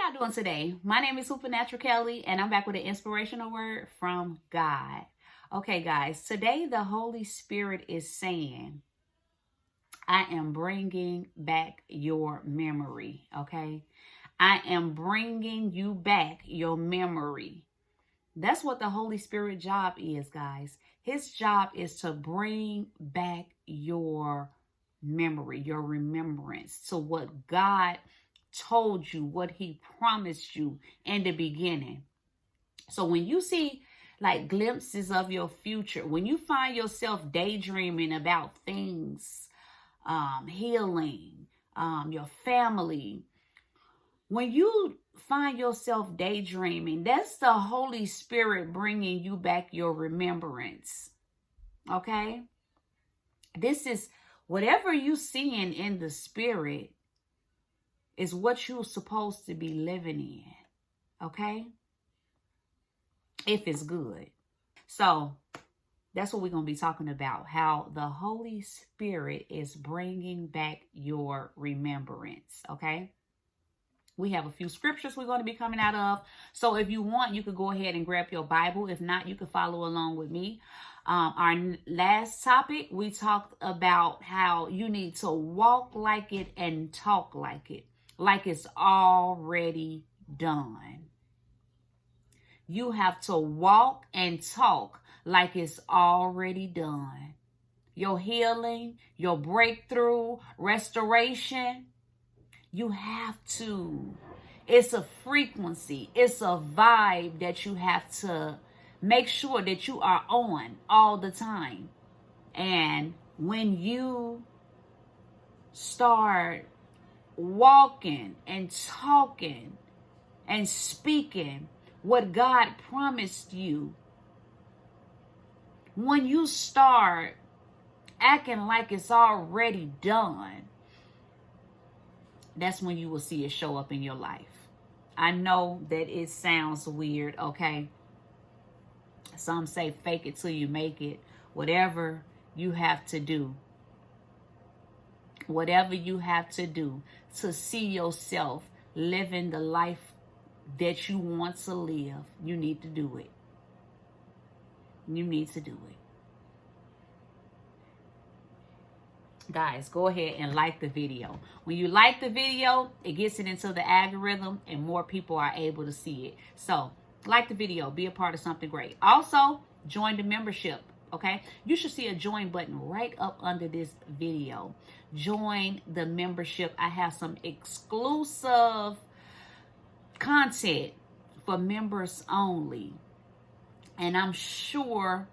y'all doing today? My name is Supernatural Kelly, and I'm back with an inspirational word from God. Okay, guys, today the Holy Spirit is saying, I am bringing back your memory, okay? I am bringing you back your memory. That's what the Holy Spirit job is, guys. His job is to bring back your memory, your remembrance to what God told you, what he promised you in the beginning. So when you see like glimpses of your future, when you find yourself daydreaming about things, healing, your family, when you find yourself daydreaming, that's the Holy Spirit bringing you back your remembrance. Okay? This is whatever you seeing in the spirit is what you're supposed to be living in. Okay? If it's good. So that's what we're going to be talking about. How the Holy Spirit is bringing back your remembrance. Okay? We have a few scriptures we're going to be coming out of. So if you want, you could go ahead and grab your Bible. If not, you can follow along with me. Our last topic, we talked about how you need to walk like it and talk like it's already done. You have to walk and talk like it's already done. Your healing, your breakthrough, restoration, you have to. It's a frequency. It's a vibe that you have to make sure that you are on all the time. And when you start walking and talking and speaking what God promised you, when you start acting like it's already done, that's when you will see it show up in your life. I know that it sounds weird, okay? Some say fake it till you make it. Whatever you have to do. Whatever you have to do to see yourself living the life that you want to live, you need to do it. You need to do it. Guys, go ahead and like the video. When you like the video, it gets it into the algorithm and more people are able to see it. So, like the video, be a part of something great. Also, join the membership, okay? You should see a join button right up under this video. Join the membership. I have some exclusive content for members only. And I'm sure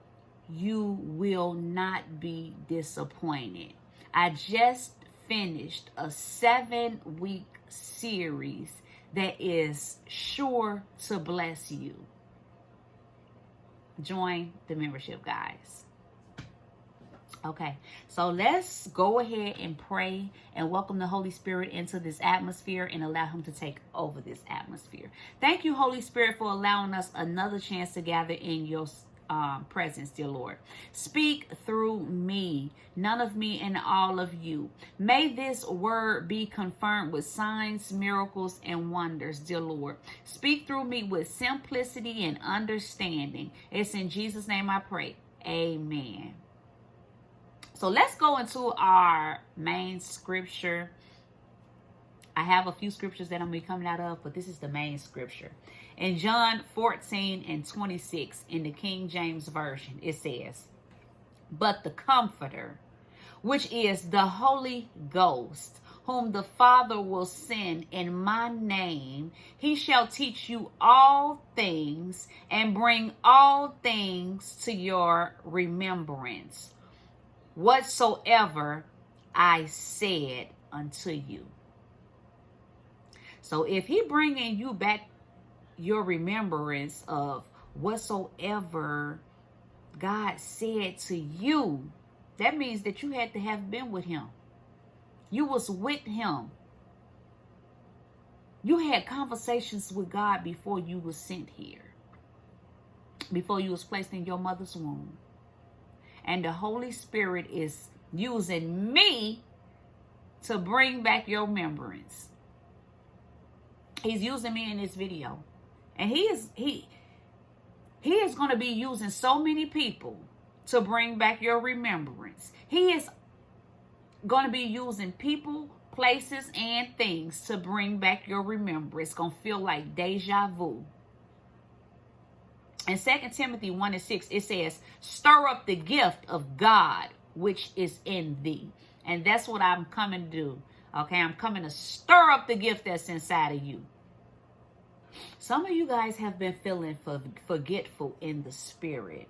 you will not be disappointed. I just finished a 7-week series that is sure to bless you. Join the membership, guys. Okay, so let's go ahead and pray and welcome the Holy Spirit into this atmosphere and allow him to take over this atmosphere. Thank you, Holy Spirit, for allowing us another chance to gather in your presence, dear Lord. Speak through me, none of me and all of you. May this word be confirmed with signs, miracles, and wonders, dear Lord. Speak through me with simplicity and understanding. It's in Jesus' name I pray. Amen. So let's go into our main scripture. I have a few scriptures that I'm going to be coming out of, but this is the main scripture. In John 14:26 in the King James Version, it says, "But the Comforter, which is the Holy Ghost, whom the Father will send in my name, he shall teach you all things and bring all things to your remembrance, whatsoever I said unto you." So if he bringing you back your remembrance of whatsoever God said to you, that means that you had to have been with him. You was with him. You had conversations with God before you was sent here, before you was placed in your mother's womb. And the Holy Spirit is using me to bring back your remembrance. He's using me in this video. And he is going to be using so many people to bring back your remembrance. He is going to be using people, places, and things to bring back your remembrance. It's going to feel like deja vu. In 2 Timothy 1:6, it says, stir up the gift of God which is in thee. And that's what I'm coming to do. Okay, I'm coming to stir up the gift that's inside of you. Some of you guys have been feeling forgetful in the spirit.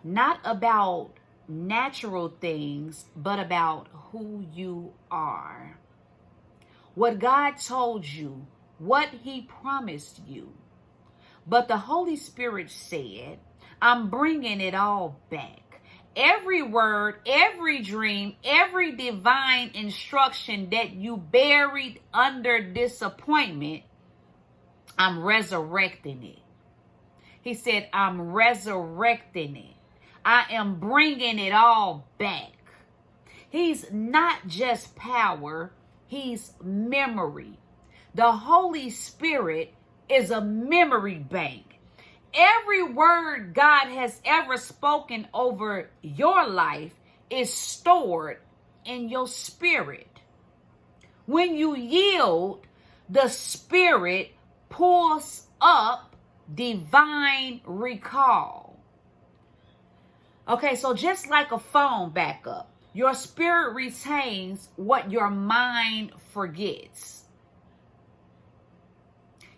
Not about natural things, but about who you are. What God told you, what he promised you. But the Holy Spirit said, I'm bringing it all back. Every word, every dream, every divine instruction that you buried under disappointment, I'm resurrecting it. He said, I'm resurrecting it. I am bringing it all back. He's not just power, he's memory. The Holy Spirit is a memory bank. Every word God has ever spoken over your life is stored in your spirit. When you yield, the Spirit pulls up divine recall. Okay, so just like a phone backup, your spirit retains what your mind forgets.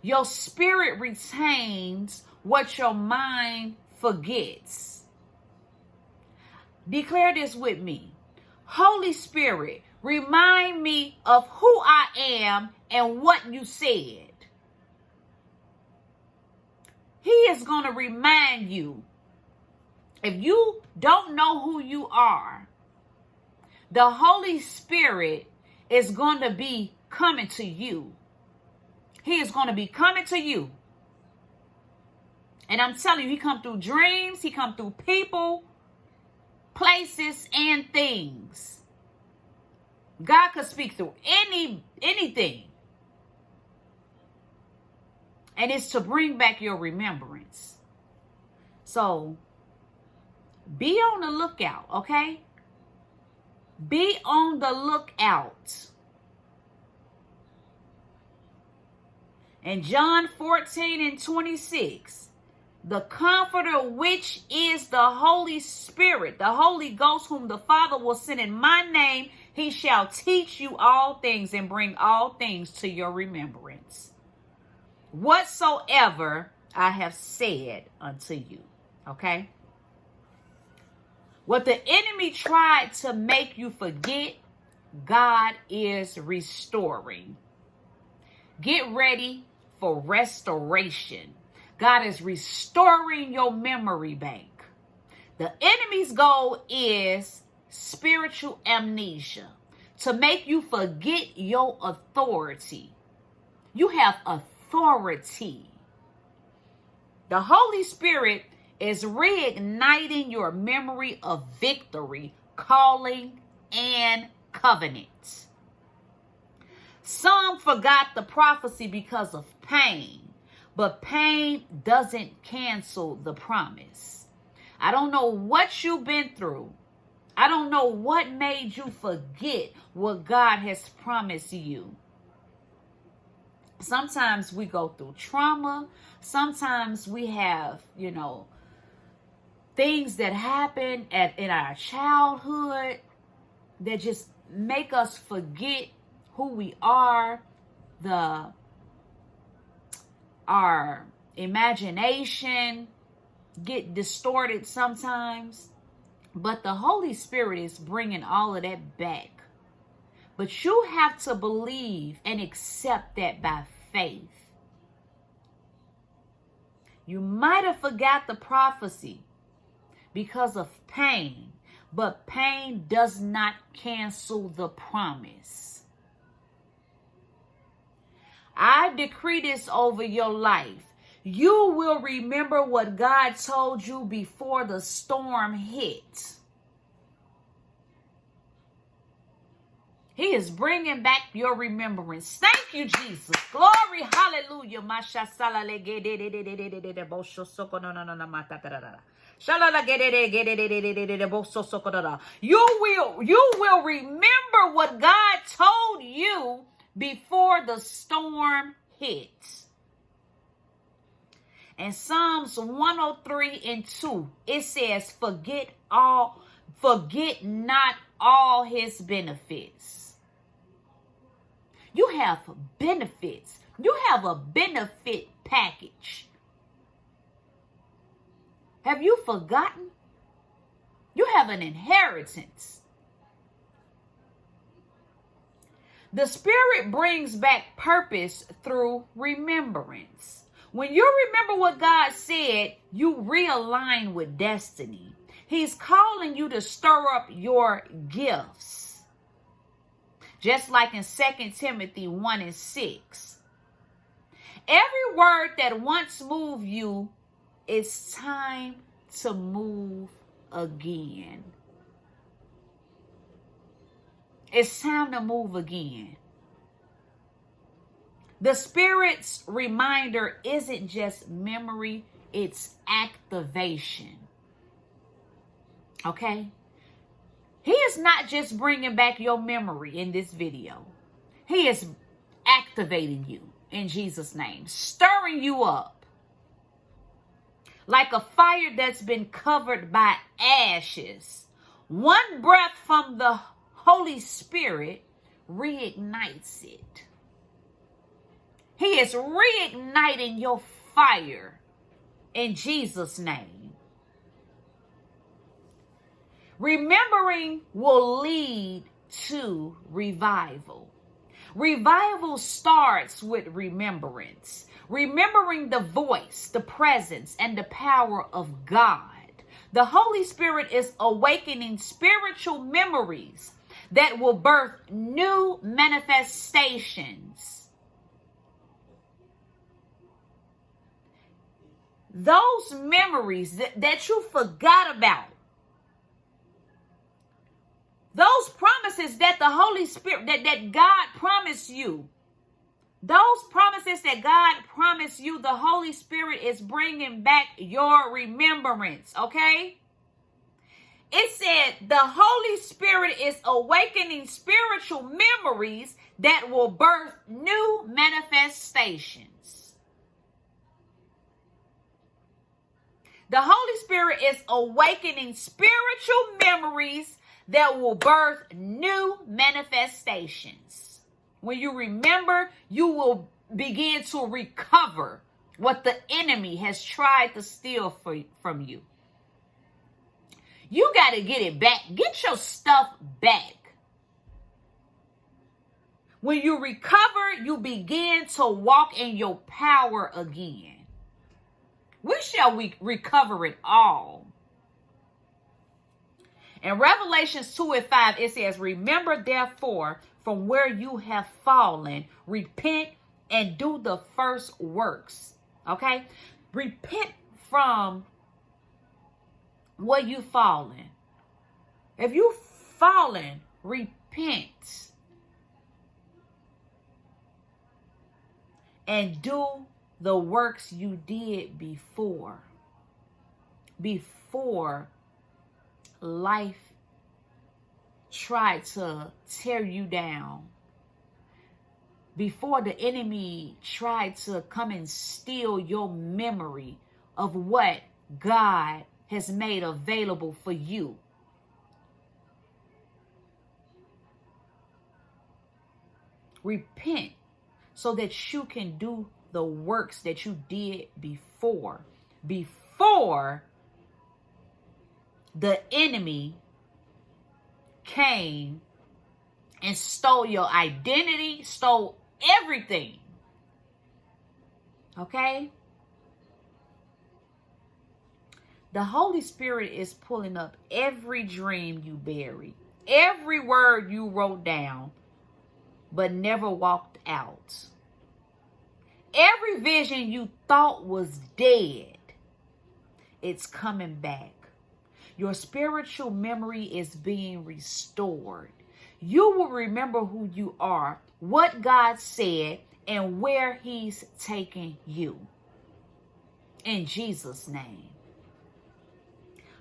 Your spirit retains what your mind forgets. Declare this with me. Holy Spirit, remind me of who I am and what you said. He is going to remind you. If you don't know who you are, the Holy Spirit is going to be coming to you. He is going to be coming to you. And I'm telling you, he come through dreams, he come through people, places, and things. God could speak through anything. And it's to bring back your remembrance. So, be on the lookout, okay? Be on the lookout. In John 14:26, the Comforter, which is the Holy Spirit, the Holy Ghost, whom the Father will send in my name, he shall teach you all things and bring all things to your remembrance. Whatsoever I have said unto you. Okay? What the enemy tried to make you forget, God is restoring. Get ready for restoration. God is restoring your memory bank. The enemy's goal is spiritual amnesia, to make you forget your authority. You have authority. The Holy Spirit is reigniting your memory of victory, calling, and covenants. Some forgot the prophecy because of pain, but pain doesn't cancel the promise. I don't know what you've been through. I don't know what made you forget what God has promised you. Sometimes we go through trauma. Sometimes we have, things that happen in our childhood that just make us forget who we are. Our imagination get distorted sometimes. But the Holy Spirit is bringing all of that back. But you have to believe and accept that by faith. You might have forgot the prophecy because of pain, but pain does not cancel the promise. I decree this over your life. You will remember what God told you before the storm hit. He is bringing back your remembrance. Thank you, Jesus. Glory, hallelujah. You will remember what God told you before the storm hits. In Psalms 103:2, it says, forget not all his benefits. You have benefits. You have a benefit package. Have you forgotten? You have an inheritance. The Spirit brings back purpose through remembrance. When you remember what God said, you realign with destiny. He's calling you to stir up your gifts. Just like in 2 Timothy 1:6. Every word that once moved you, it's time to move again. It's time to move again. The Spirit's reminder isn't just memory, it's activation. Okay? He is not just bringing back your memory in this video. He is activating you in Jesus' name, stirring you up like a fire that's been covered by ashes. One breath from the Holy Spirit reignites it. He is reigniting your fire in Jesus' name. Remembering will lead to revival. Revival starts with remembrance. Remembering the voice, the presence, and the power of God. The Holy Spirit is awakening spiritual memories that will birth new manifestations. Those memories that you forgot about. Those promises that the Holy Spirit, that God promised you. Those promises that God promised you, the Holy Spirit is bringing back your remembrance, okay? It said the Holy Spirit is awakening spiritual memories that will birth new manifestations. The Holy Spirit is awakening spiritual memories that will birth new manifestations. When you remember, you will begin to recover what the enemy has tried to steal from you. You got to get it back. Get your stuff back. When you recover, you begin to walk in your power again. We shall recover it all. In Revelations 2:5, it says, remember therefore from where you have fallen, repent and do the first works. Okay? Repent from where you've fallen. If you've fallen, repent. And do the works you did before. Before life tried to tear you down. Before the enemy tried to come and steal your memory of what God has made available for you. Repent so that you can do the works that you did before. Before the enemy came and stole your identity, stole everything. Okay? The Holy Spirit is pulling up every dream you buried, every word you wrote down, but never walked out. Every vision you thought was dead, it's coming back. Your spiritual memory is being restored. you will remember who you are, what God said, and where he's taking you. In Jesus' name.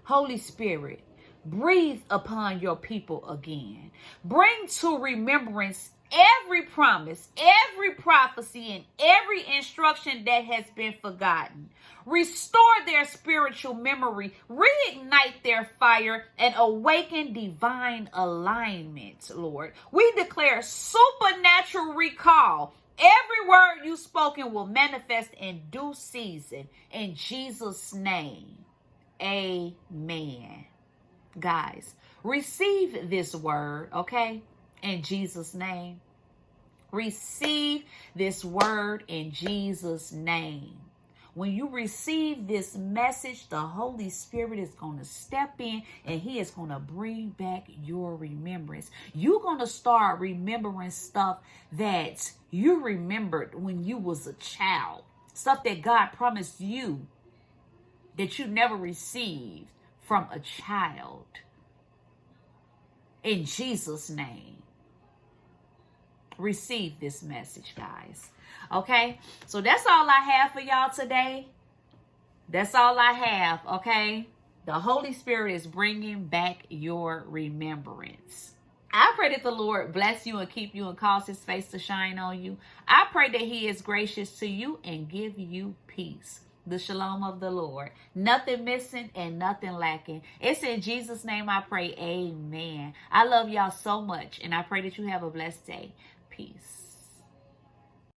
Holy Spirit, breathe upon your people again. Bring to remembrance every promise, every prophecy, and every instruction that has been forgotten. Restore their spiritual memory, reignite their fire, and awaken divine alignment, Lord. We declare supernatural recall. Every word you've spoken will manifest in due season. In Jesus' name. Amen. Guys, receive this word, okay? In Jesus' name. Receive this word in Jesus' name. When you receive this message, the Holy Spirit is going to step in and he is going to bring back your remembrance. You're going to start remembering stuff that you remembered when you was a child. Stuff that God promised you that you never received from a child. In Jesus' name. Receive this message, guys. Okay? So that's all I have for y'all today. That's all I have, okay? The Holy Spirit is bringing back your remembrance. I pray that the Lord bless you and keep you and cause his face to shine on you. I pray that he is gracious to you and give you peace. The shalom of the Lord. Nothing missing and nothing lacking. It's in Jesus' name I pray. Amen. I love y'all so much and I pray that you have a blessed day. Peace.